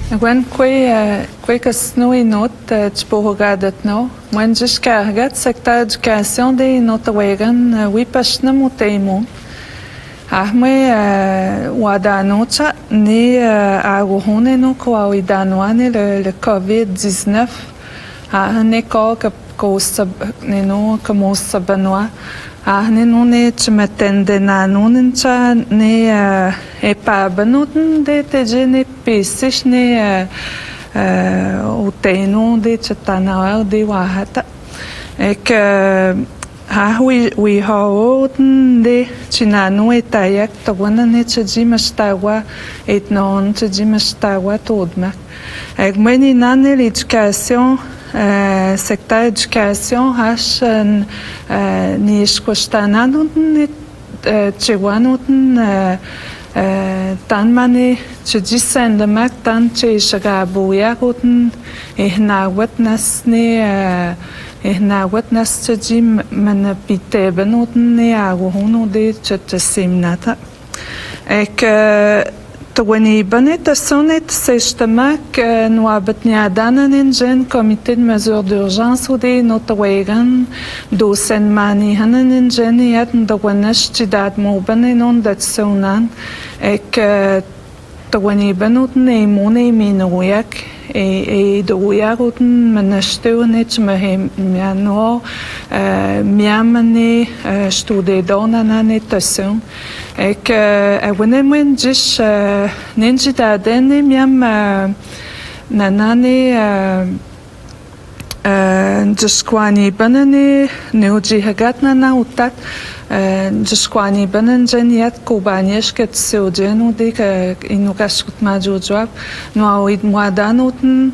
Gwen kwe kasno inot tchpohogadatno. Mwen jishkargat secteur éducation de notawegan wipashna muteimu. Ahme wadanocha ni aguhune no kwa widanwane le COVID-19. Ne ko neno kamo sabanwa. Ne chmatende nanuncha ne epabanuten de tejene pesish ne uteno de chatana de wahata. Ek we haoten de chinanu etayak tawana ne chajimastawa etnon chajimastawa todmak. Ek meni nane l'éducation secteur éducation hash ni ishkoshtananuten chewanuten tanmane chjisendemak tan cheshagabuyagoten ehnawat nasne ehnawat nas chjim manapitebenoten ne aguhono de chatasimnata ek Tawani banet sonet seshtamak noabatniadana ninjen comité de mesures d'urgence ou de notawegan dosen mani hanan ninjen yat ndawanash chidat moban non dat sonan ek tawani banut ne mone minuyak e doyagot manashtewnet mahem miano miamane stude donanane tasun ek awenemen jish ninjitadene miam nanane jiskwani banane neujihagatna na utat jiskwani banan janiat kubanish ket sojenu de inukashut majujwab no awid muadanuten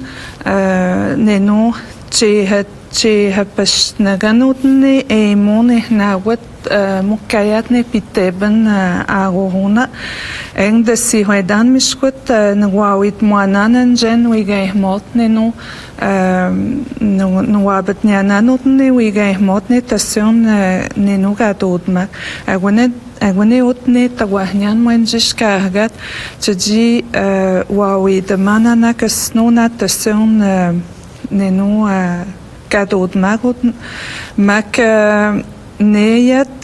neno hapashnaganutin e mone nawat mukayat ne piteben agohuna eng de sihoedan miskut nwawit muananan jen wigehmot neno nwabet niananutin ne wigehmot ne tasun neno gadodmak agwane utne tawahnian mwenjish kargat tji wawid manana kasnona tasun neno gadodmak mak neyat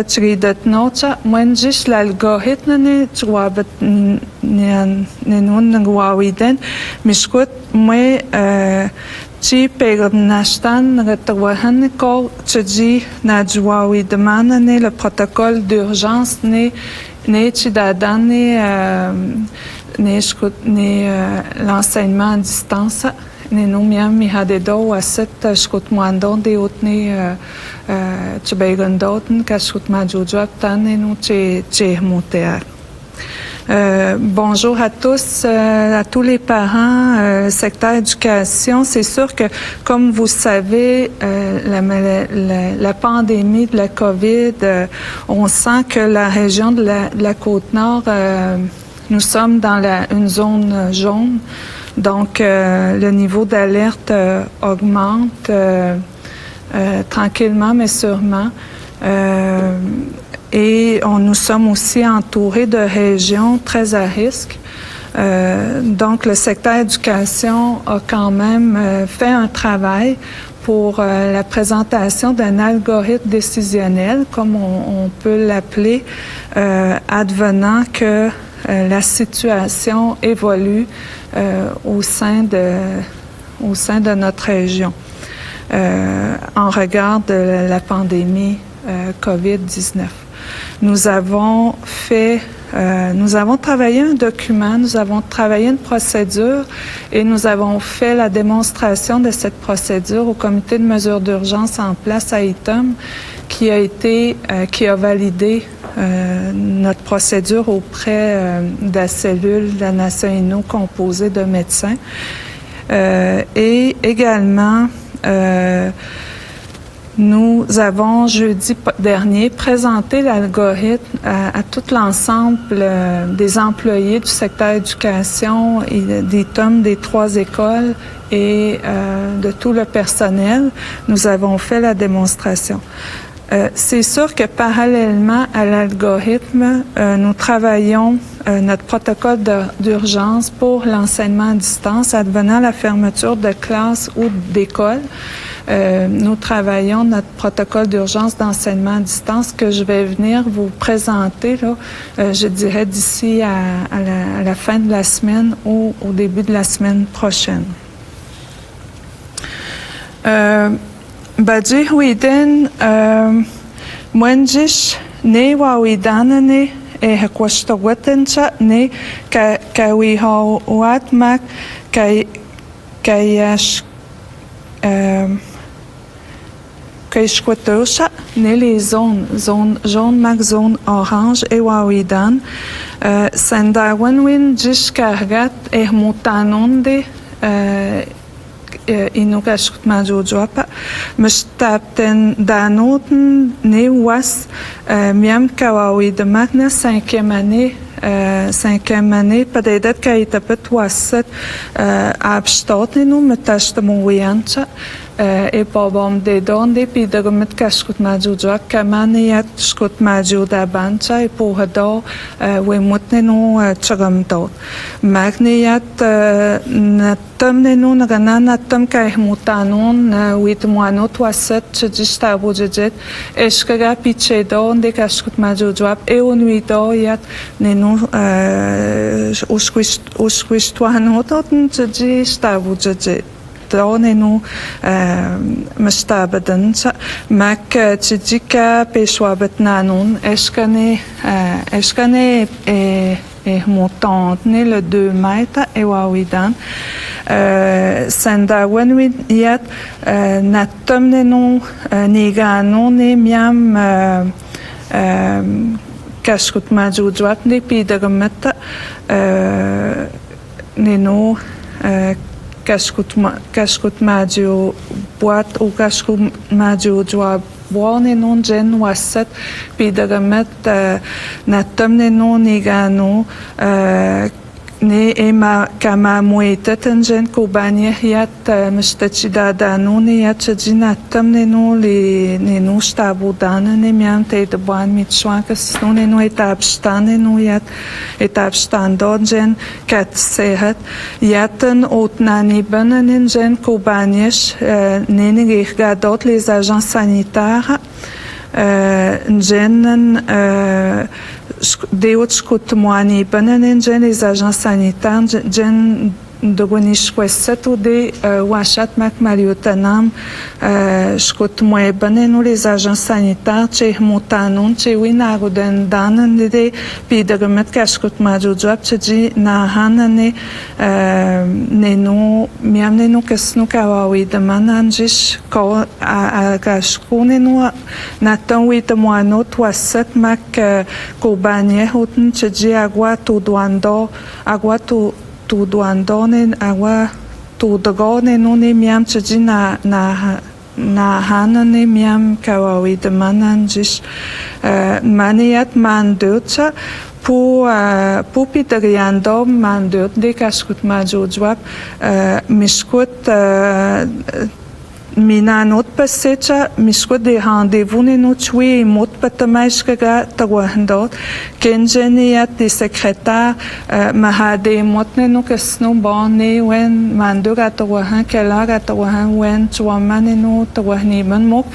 tridat nocha mwenjish l'algorithme ne twabat nenun ngwawiden mishkut mwe chi pegnashtan retawahan ko tji na jwawidmana ne le protocole d'urgence ne chidadan ne l'enseignement à distance ne numiam mi hadedo aset shkut muandon de utne tbegandoten kashkut majujab tan nu mutear. Bonjour à tous les parents, secteur éducation. C'est sûr que, comme vous savez, la pandémie de la COVID, on sent que la région de la Côte-Nord, nous sommes dans une zone jaune. Donc, le niveau d'alerte augmente tranquillement mais sûrement. Et nous sommes aussi entourés de régions très à risque. Donc, le secteur éducation a quand même fait un travail pour la présentation d'un algorithme décisionnel, comme on peut l'appeler, advenant que la situation évolue au sein de notre région en regard de la pandémie COVID-19. Nous avons travaillé un document, nous avons travaillé une procédure et nous avons fait la démonstration de cette procédure au comité de mesures d'urgence en place à ITOM qui a validé notre procédure auprès de la cellule de la Nation composée de médecins. Et également, nous avons jeudi dernier présenté l'algorithme à tout l'ensemble des employés du secteur éducation et d'ITOM des 3 écoles et de tout le personnel. Nous avons fait la démonstration. C'est sûr que parallèlement à l'algorithme, nous travaillons notre protocole d'urgence pour l'enseignement à distance, advenant la fermeture de classes ou d'écoles. Nous travaillons notre protocole d'urgence d'enseignement à distance que je vais venir vous présenter, là, je dirais, d'ici à la fin de la semaine ou au début de la semaine prochaine. Badji huiden mwenjish ne wawidanane e hakwashtawatancha ne kawihoatmak kayash kaishkwatosha ne les zone jaune mak zone orange e wawidan sandawanwin jish kargat e mutanonde inukashkut majojoapa mstapten danoten ne was miam kawawi de magna cinquième année padedat kaitapet wasat abstatenu metashtamuwiancha e pobom de donde pidagumet kashkut majojoak kamaniat shkut majodabancha e pohado wemutnenu chagamdot magniat natamnenu nagananatam kaihmutanon witmuanot wasat chajishtabujet eshkaga pichedo de kashkut majojoap e unuido yat nenu ushkwishtuanotot chajishtabujet donenu mashtabadan mak chijika peshwabatnanon eshkane montante le 2 mètres et wawidan sandawan yat natamnenu nigano ne miam kashkut majujwap ne pidagamat nenu kashkut majo boîte ou kashkut majo joa boane non gen wasat pidagamet natamne non nigano ne ema kama muetat gen kubanye yat mstachida dano ne yat chajina tamne no le ne no stabudan ne miante de boan mitschwanka sno ne no etapstane no yat etapstando gen kat sehat yaten otnani banen gen kubanyes ne ne gadot les agents sanitaires gen deotskut moani banen gen les agents sanitaires gen dogonish kwesatu de washat mak maliotanam skut moe banen les agents sanitaires che mutanon che winagoden danen de pidagamet kashkut majujap che na hanane nenu miamne no kasnu kawawi de mananjish ko a kashkune no natan wit moanot wasat mak kobanye hotn che agua tu duando agua tu duandone agua tu dogone no ne miam che na hanane miam kawawi de mananjish maniat mandutsa pour pitariando mandut de kashkut majojwap mishkut minanot pasecha mishkut de rendez-vous ne no chui mot patamaiskaga tawandot kenjeniat de secrétaire mahade motne no kasno bonne wen mandura tawahan kelaga tawahan wen chwamane no tawahni man mok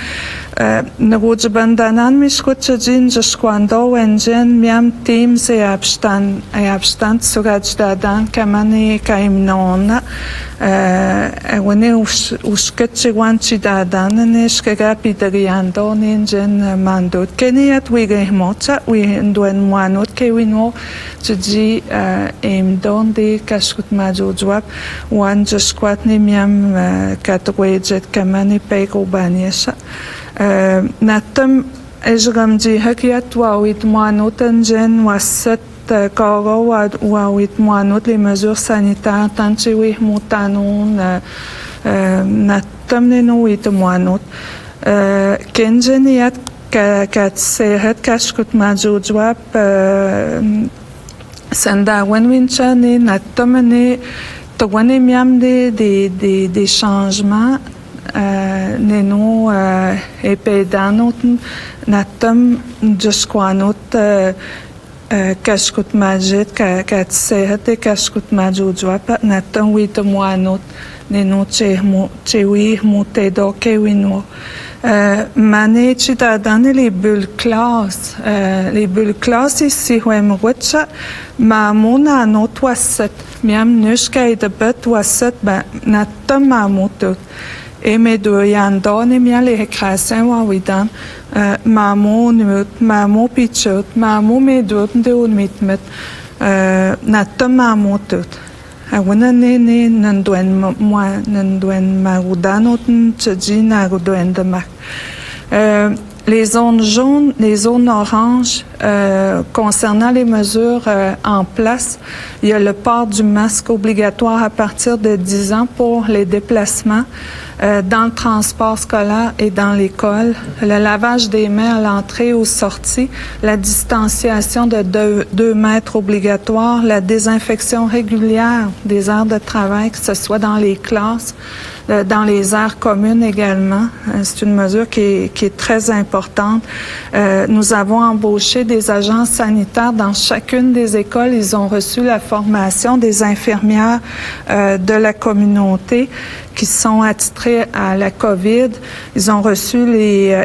naguj bandanan mishkut chajin jashkwando wenjen miam team se abstand suraj dadan kamane kaimnona wene usketche wanchi dadan neshkaga pitariando ninjen mandot keniat wige mocha wi nduen manot ke wino chji emdon de kashkut majojwap wan jashkwat ne miam katwejet kamane pego banyesha natam ejgamji hakiat wa wit manotan jen wasat koro wa wit manot les mesures sanitaires tant che wi mutanon natam ne no wit manot kenjeniat kat sehat kashkut majojwap sandawan winchane natam ne tawane miam des changements neno epedanot natam jusquanot kashkut majit katsehat kashkut majujwa natam witamwanot neno chewi mutedo kewino. Mané chitadane les bulles classe. Les bulles classe ici, ouem rocha, ma mona no toiset. Miam nushka et de bet toiset, ben, natam ma moto. Et mes deux yandon et mia les récréations wawidan, ma mo nut, ma mo pichot, ma mo medot de un mitmet, natam ma moto. Awana ne nanduen marudanot tchji naruduen de mak. Les zones jaunes, les zones oranges, concernant les mesures en place, il y a le port du masque obligatoire à partir de 10 ans pour les déplacements dans le transport scolaire et dans l'école, le lavage des mains à l'entrée ou sortie, la distanciation de 2 mètres obligatoire, la désinfection régulière des aires de travail, que ce soit dans les classes, dans les aires communes également. C'est une mesure qui est très importante. Nous avons embauché des agents sanitaires dans chacune des écoles. Ils ont reçu la formation des infirmières de la communauté qui sont attitrés à la COVID. Ils ont reçu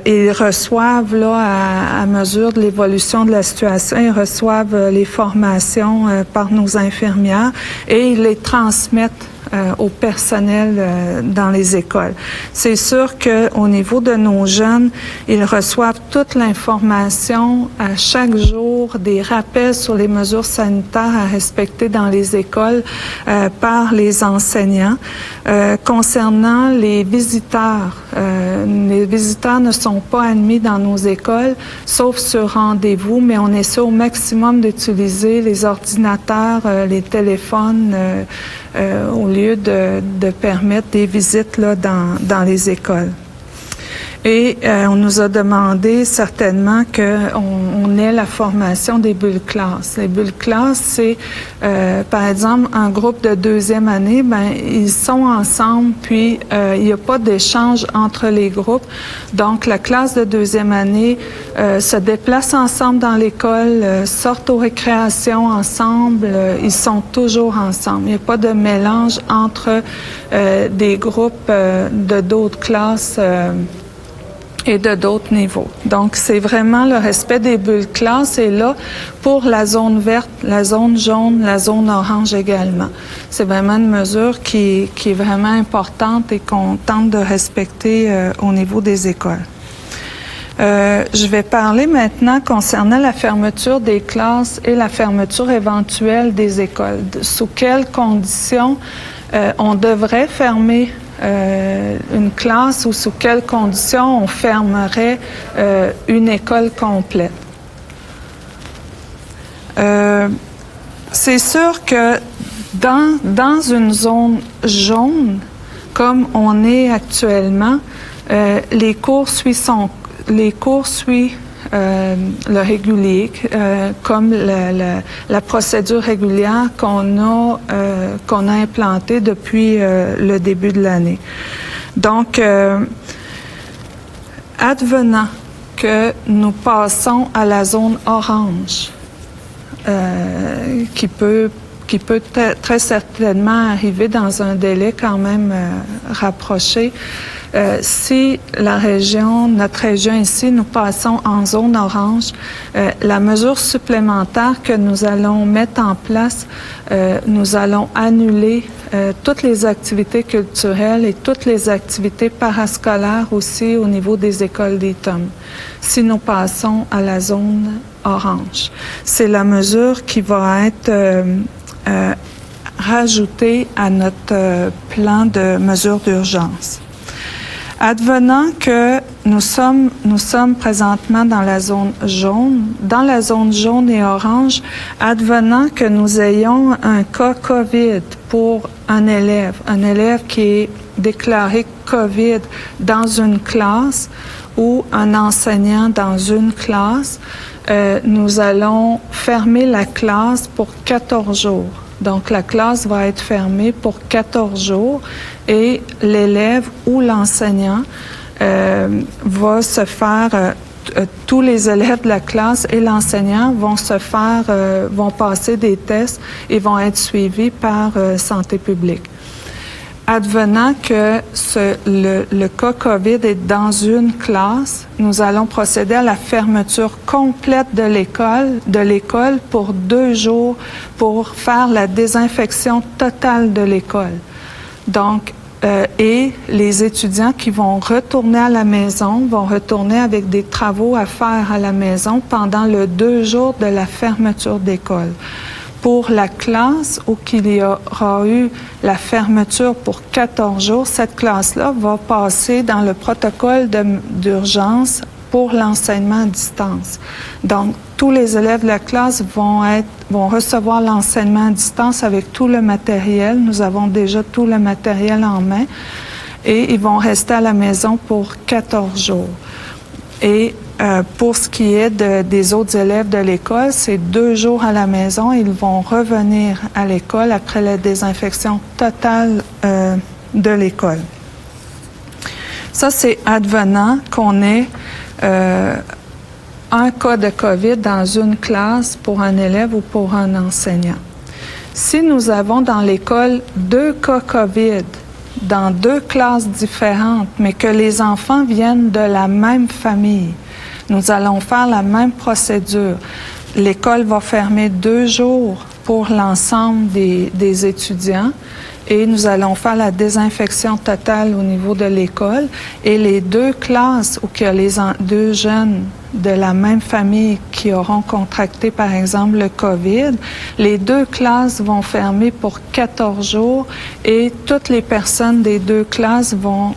ils reçoivent là à mesure de l'évolution de la situation, ils reçoivent les formations par nos infirmières et ils les transmettent au personnel dans les écoles. C'est sûr qu'au niveau de nos jeunes, ils reçoivent toute l'information à chaque jour, des rappels sur les mesures sanitaires à respecter dans les écoles par les enseignants. Concernant les visiteurs ne sont pas admis dans nos écoles, sauf sur rendez-vous, mais on essaie au maximum d'utiliser les ordinateurs, les téléphones, au lieu de permettre des visites là, dans les écoles. Et on nous a demandé certainement qu'on ait la formation des bulles classes. Les bulles classes, c'est par exemple un groupe de 2e année, ben ils sont ensemble, puis il n'y a pas d'échange entre les groupes. Donc la classe de 2e année se déplace ensemble dans l'école, sortent aux récréations ensemble, ils sont toujours ensemble. Il n'y a pas de mélange entre des groupes de d'autres classes et de d'autres niveaux. Donc, c'est vraiment le respect des bulles classes et là, pour la zone verte, la zone jaune, la zone orange également. C'est vraiment une mesure qui est vraiment importante et qu'on tente de respecter au niveau des écoles. Je vais parler maintenant concernant la fermeture des classes et la fermeture éventuelle des écoles. Sous quelles conditions on devrait fermer une classe ou sous quelles conditions on fermerait une école complète. C'est sûr que dans une zone jaune, comme on est actuellement, les cours suivent le régulier, comme la procédure régulière qu'on a implantée depuis le début de l'année. Donc, advenant que nous passons à la zone orange, qui peut très certainement arriver dans un délai quand même rapproché. Si notre région ici, nous passons en zone orange, la mesure supplémentaire que nous allons mettre en place, nous allons annuler toutes les activités culturelles et toutes les activités parascolaires aussi au niveau des écoles des TOM, si nous passons à la zone orange. C'est la mesure qui va être rajoutée à notre plan de mesures d'urgence. Advenant que nous sommes présentement dans la zone jaune et orange, advenant que nous ayons un cas COVID pour un élève qui est déclaré COVID dans une classe ou un enseignant dans une classe, nous allons fermer la classe pour 14 jours. Donc, la classe va être fermée pour 14 jours et l'élève ou l'enseignant va se faire... tous les élèves de la classe et l'enseignant vont passer des tests et vont être suivis par Santé publique. Advenant que le cas COVID est dans une classe, nous allons procéder à la fermeture complète de l'école pour 2 jours pour faire la désinfection totale de l'école. Donc, et les étudiants qui vont retourner à la maison vont retourner avec des travaux à faire à la maison pendant le 2 jours de la fermeture d'école. Pour la classe où il y aura eu la fermeture pour 14 jours, cette classe-là va passer dans le protocole d'urgence pour l'enseignement à distance. Donc, tous les élèves de la classe vont recevoir l'enseignement à distance avec tout le matériel. Nous avons déjà tout le matériel en main et ils vont rester à la maison pour 14 jours. Et pour ce qui est des autres élèves de l'école, c'est 2 jours à la maison. Ils vont revenir à l'école après la désinfection totale de l'école. Ça, c'est advenant qu'on ait un cas de COVID dans une classe pour un élève ou pour un enseignant. Si nous avons dans l'école 2 cas COVID dans 2 classes différentes, mais que les enfants viennent de la même famille, nous allons faire la même procédure. L'école va fermer 2 jours pour l'ensemble des étudiants et nous allons faire la désinfection totale au niveau de l'école. Et les 2 classes où il y a les 2 jeunes de la même famille qui auront contracté, par exemple, le COVID, les 2 classes vont fermer pour 14 jours et toutes les personnes des 2 classes vont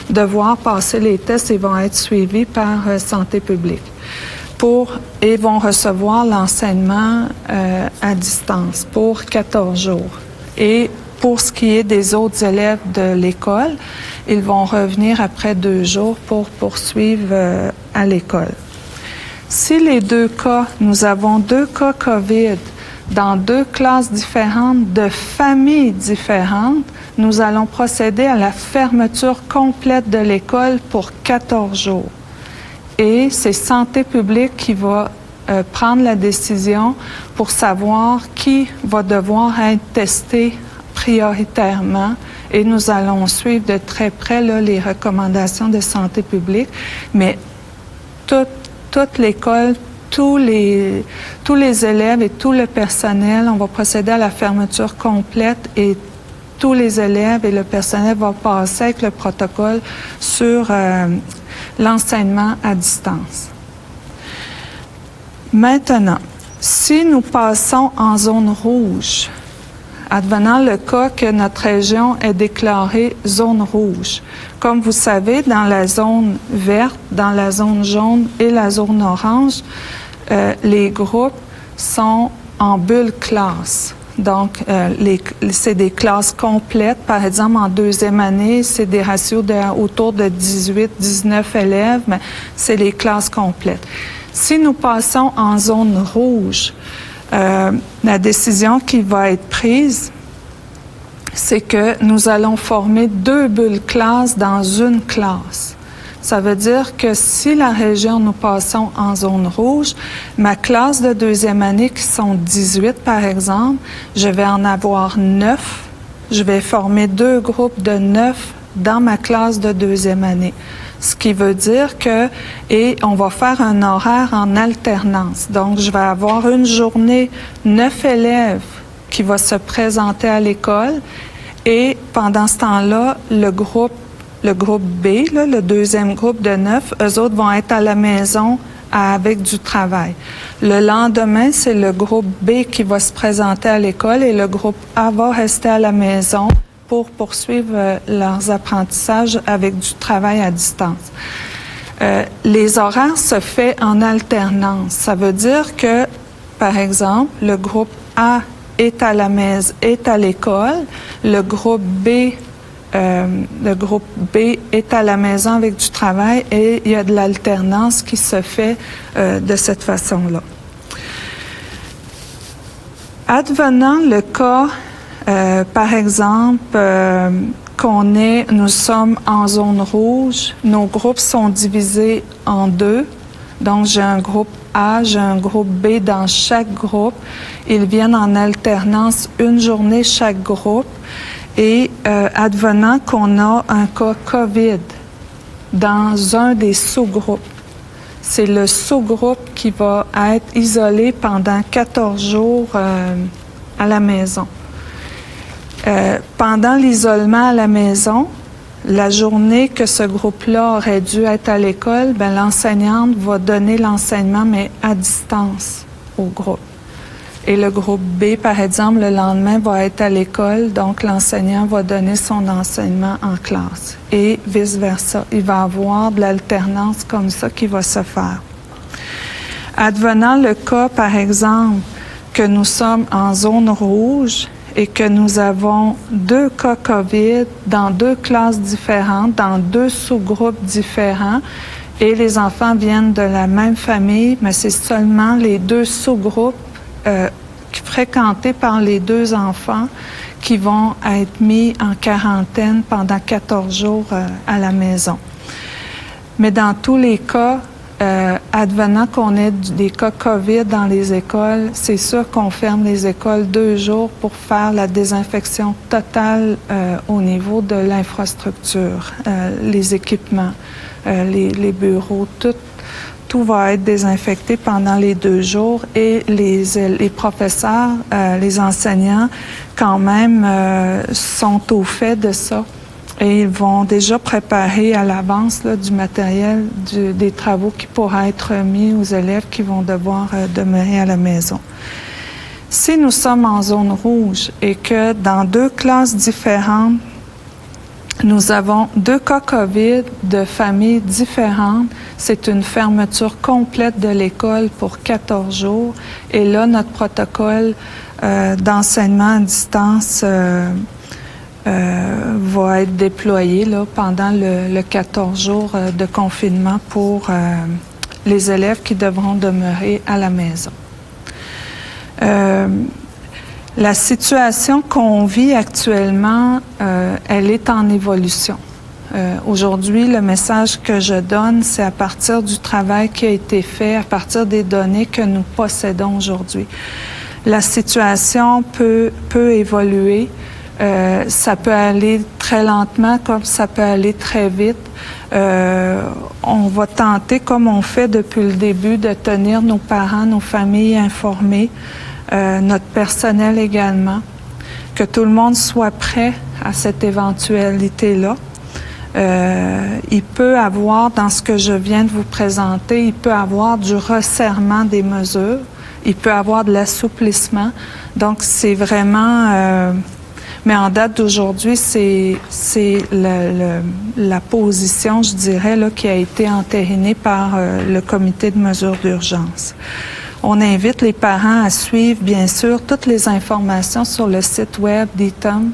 devoir passer les tests et vont être suivis par Santé publique et vont recevoir l'enseignement à distance pour 14 jours. Et pour ce qui est des autres élèves de l'école, ils vont revenir après 2 jours pour poursuivre à l'école. Si les 2 cas, nous avons 2 cas COVID dans 2 classes différentes, de familles différentes, nous allons procéder à la fermeture complète de l'école pour 14 jours. Et c'est Santé publique qui va prendre la décision pour savoir qui va devoir être testé prioritairement. Et nous allons suivre de très près là, les recommandations de Santé publique. Mais toute l'école, tous les élèves et tout le personnel, on va procéder à la fermeture complète et tous les élèves et le personnel vont passer avec le protocole sur l'enseignement à distance. Maintenant, si nous passons en zone rouge, advenant le cas que notre région est déclarée zone rouge, comme vous savez, dans la zone verte, dans la zone jaune et la zone orange, les groupes sont en bulle classe. Donc, c'est des classes complètes. Par exemple, en 2e année, c'est des ratios autour de 18-19 élèves, mais c'est les classes complètes. Si nous passons en zone rouge, la décision qui va être prise, c'est que nous allons former 2 bulles classes dans une classe. Ça veut dire que si la région, nous passons en zone rouge, ma classe de 2e année, qui sont 18 par exemple, je vais en avoir 9. Je vais former 2 groupes de 9 dans ma classe de 2e année. Ce qui veut dire et on va faire un horaire en alternance. Donc, je vais avoir une journée, 9 élèves qui vont se présenter à l'école et pendant ce temps-là, le groupe B, là, le 2e groupe de 9, eux autres vont être à la maison avec du travail. Le lendemain, c'est le groupe B qui va se présenter à l'école et le groupe A va rester à la maison pour poursuivre leurs apprentissages avec du travail à distance. Les horaires se font en alternance. Ça veut dire que, par exemple, le groupe A est à l'école, le groupe B est à la maison avec du travail et il y a de l'alternance qui se fait de cette façon-là. Advenant le cas, par exemple, nous sommes en zone rouge, nos groupes sont divisés en deux. Donc, j'ai un groupe A, j'ai un groupe B dans chaque groupe. Ils viennent en alternance une journée chaque groupe. Et advenant qu'on a un cas COVID dans un des sous-groupes, c'est le sous-groupe qui va être isolé pendant 14 jours à la maison. Pendant l'isolement à la maison, la journée que ce groupe-là aurait dû être à l'école, ben, l'enseignante va donner l'enseignement, mais à distance au groupe. Et le groupe B, par exemple, le lendemain va être à l'école, donc l'enseignant va donner son enseignement en classe. Et vice-versa. Il va y avoir de l'alternance comme ça qui va se faire. Advenant le cas, par exemple, que nous sommes en zone rouge et que nous avons 2 cas COVID dans 2 classes différentes, dans 2 sous-groupes différents, et les enfants viennent de la même famille, mais c'est seulement les 2 sous-groupes fréquentés par les 2 enfants qui vont être mis en quarantaine pendant 14 jours à la maison. Mais dans tous les cas, advenant qu'on ait des cas COVID dans les écoles, c'est sûr qu'on ferme les écoles 2 jours pour faire la désinfection totale au niveau de l'infrastructure, les équipements, les bureaux, tout va être désinfecté pendant les 2 jours et les professeurs, les enseignants, quand même, sont au fait de ça. Et ils vont déjà préparer à l'avance du matériel, des travaux qui pourraient être mis aux élèves qui vont devoir demeurer à la maison. Si nous sommes en zone rouge et que dans 2 classes différentes, nous avons 2 cas COVID de familles différentes, c'est une fermeture complète de l'école pour 14 jours. Et là, notre protocole d'enseignement à distance va être déployé là, pendant le 14 jours de confinement pour les élèves qui devront demeurer à la maison. La situation qu'on vit actuellement, elle est en évolution. Aujourd'hui, le message que je donne, c'est à partir du travail qui a été fait, à partir des données que nous possédons aujourd'hui. La situation peut évoluer. Ça peut aller très lentement comme ça peut aller très vite. On va tenter, comme on fait depuis le début, de tenir nos parents, nos familles informés, notre personnel également, que tout le monde soit prêt à cette éventualité-là. Il peut avoir, dans ce que je viens de vous présenter, il peut avoir du resserrement des mesures, il peut avoir de l'assouplissement. Donc, c'est vraiment... mais en date d'aujourd'hui, c'est la position, je dirais, là, qui a été entérinée par le comité de mesures d'urgence. On invite les parents à suivre, bien sûr, toutes les informations sur le site web d'ITOM,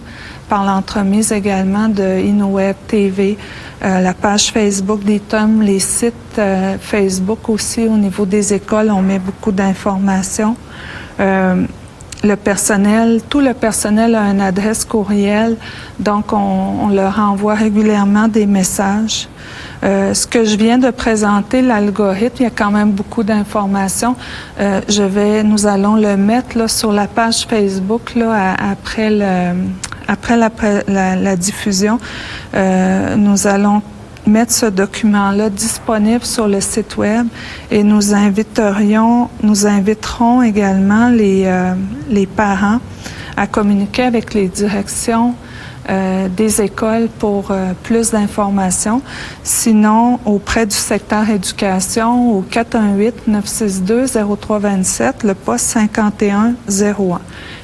par l'entremise également de InnoWeb TV, la page Facebook d'ITOM, les sites Facebook aussi au niveau des écoles, on met beaucoup d'informations. Le personnel, tout le personnel a une adresse courriel, donc on leur envoie régulièrement des messages. Ce que je viens de présenter, l'algorithme, il y a quand même beaucoup d'informations. Nous allons le mettre là, sur la page Facebook là, après la diffusion. Nous allons mettre ce document-là disponible sur le site web et nous inviterons également les parents à communiquer avec les directions des écoles pour plus d'informations. Sinon, auprès du secteur éducation au 418-962-0327, le poste 5101.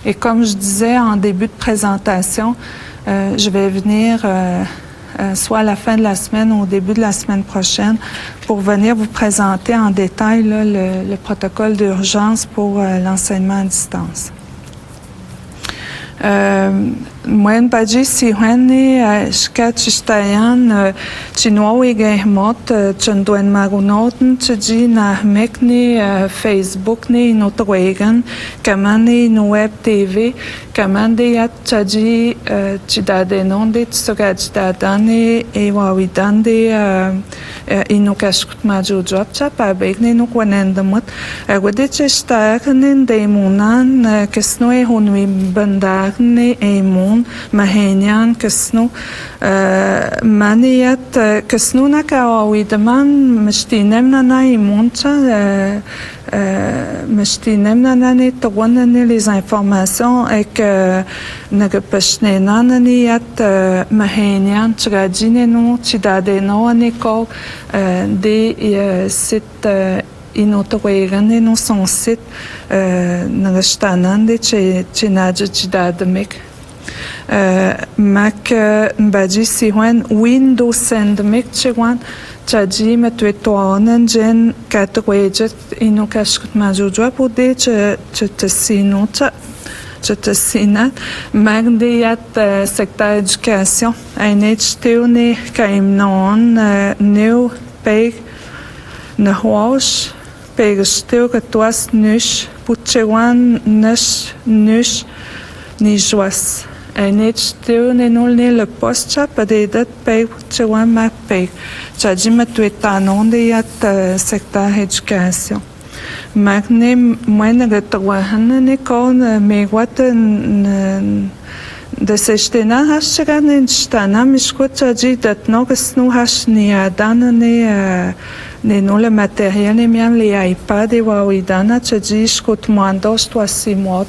Et comme je disais en début de présentation, je vais venir soit à la fin de la semaine ou au début de la semaine prochaine pour venir vous présenter en détail là, le protocole d'urgence pour l'enseignement à distance. Mwen baji si hwene shka chistayan chinwawi gehmot chundwen magunoten chji na mekni Facebook ni notwegan kamani no web TV kamande yat chaji chidade nonde tsogajidadane ewawidande inukashkut maju jobcha pa begne no kwanendamot agwede chishtayan demunan kesnoe hunwi bandagne emun mahenyan kesno maniyat kesno nakawidaman mishtinemna na imuncha mishtinemna ne twanane les informations et que nagapashnenani yat mahenyan chgadine no chidade no aneko de sit inotwegan no son sit nagashtanan de chinaja chidadmek mak baji si hwen window send mek chwan chaji metwetoanen jen katwejet inokashkut majujwa pode chetesino chetesina magdiyat secteur éducation NHTone kaimnon new pay na hoos pegestil katwas nush putchewan nush ni joas NHTone nul ne le post cha padedat pay putchewan ma pay chaji metwetanon de yat secteur éducation magne mwen gatwahan ne kon megwat da se shtena hashganen shtana mishkot chaji dat nogasnu hash ni adana ne no le matériel ne miam le iPad e wawidana chaji shkot mandos to asimot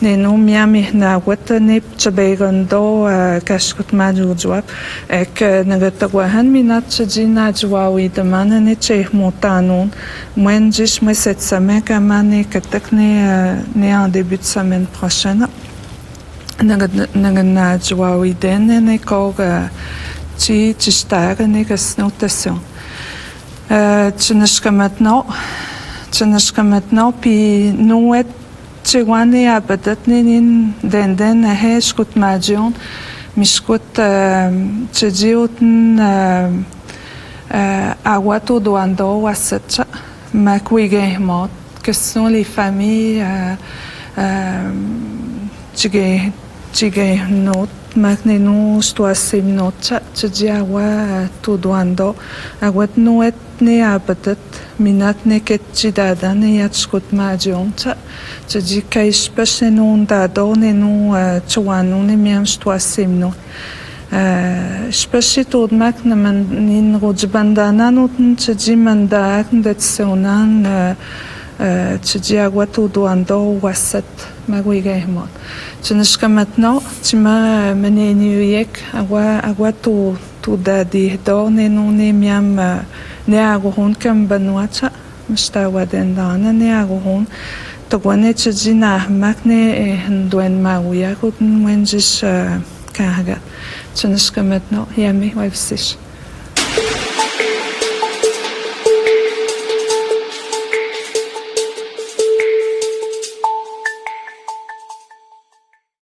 ne no miam na wata ne chabegando kashkot majujwa ek nagatwahan minat chaji na jwawidamana ne chehmotanon mwen jish moi cette semaine kamane katak ne en début de semaine prochaine nagana jwawiden ne koga chi chistara ne gasnotation Tcheneshka maintenant, puis nous et Tchewane abadat nin den shkut majon, mishkut tchejiotn awato doando wasatcha, makwigehmot, que sont les familles tchigehnot, maknenu stoasimnotcha, tchejiawa tudoando, awat nuet ne abadat minat ne ketchidada ne yatskut majioncha tji kaish pashenun dado ne nu chwanu ne miam stoasimno spashitod mak na nin rojbandana notn tji mandak datsonan tji agwatu doando wasat magwigehmot tcheneshka maintenant tima menenuyek agwatu dadi do ne nu ne miam ne aguhun kam banwacha mstawaden dana ne aguhun togwane chjina makne ndwen mawya kutn wenjish kaga tcheneshka maintenant yami wavsish